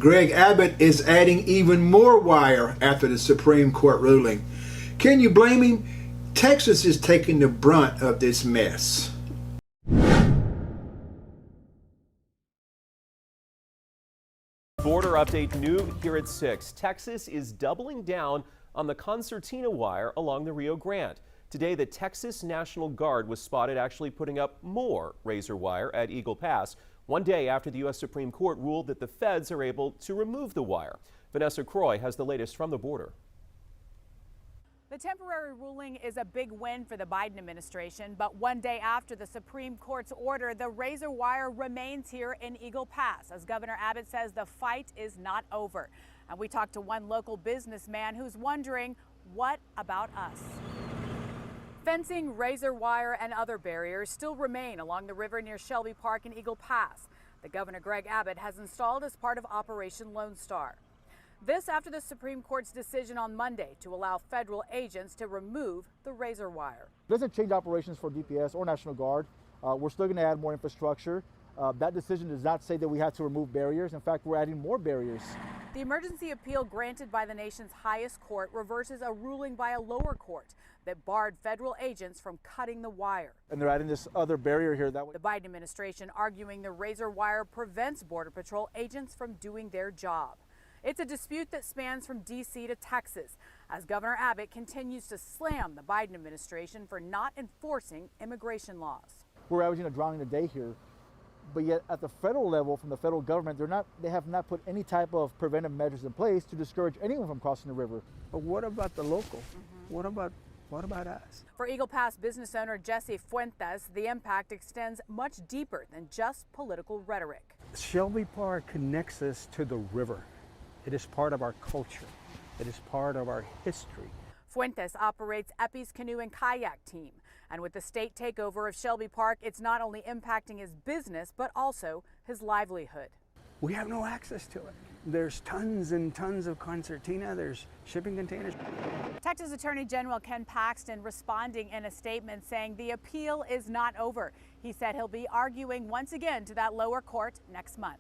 Greg Abbott is adding even more wire after the Supreme Court ruling. Can you blame him? Texas is taking the brunt of this mess. Border update new here at 6. Texas is doubling down on the concertina wire along the Rio Grande. Today, the Texas National Guard was spotted actually putting up more razor wire at Eagle Pass, one day after the U.S. Supreme Court ruled that the feds are able to remove the wire. Vanessa Croy has the latest from the border. The temporary ruling is a big win for the Biden administration, but one day after the Supreme Court's order, the razor wire remains here in Eagle Pass, as Governor Abbott says the fight is not over. And we talked to one local businessman who's wondering, what about us? Fencing, razor wire, and other barriers still remain along the river near Shelby Park in Eagle Pass. The Governor Greg Abbott has installed as part of Operation Lone Star. This after the Supreme Court's decision on Monday to allow federal agents to remove the razor wire. It doesn't change operations for DPS or National Guard. We're still going to add more infrastructure. That decision does not say that we have to remove barriers. In fact, we're adding more barriers. The emergency appeal granted by the nation's highest court reverses a ruling by a lower court that barred federal agents from cutting the wire. And they're adding this other barrier here. That way. The Biden administration arguing the razor wire prevents Border Patrol agents from doing their job. It's a dispute that spans from D.C. to Texas, as Governor Abbott continues to slam the Biden administration for not enforcing immigration laws. We're averaging a drowning a day here, but yet at the federal level, from the federal government, they have not put any type of preventive measures in place to discourage anyone from crossing the river. But what about the local? What about us? For Eagle Pass business owner Jesse Fuentes, the impact extends much deeper than just political rhetoric. Shelby Park connects us to the river. It is part of our culture. It is part of our history. Fuentes operates Epi's canoe and kayak team. And with the state takeover of Shelby Park, it's not only impacting his business, but also his livelihood. We have no access to it. There's tons and tons of concertina. There's shipping containers. Texas Attorney General Ken Paxton responding in a statement saying the appeal is not over. He said he'll be arguing once again to that lower court next month.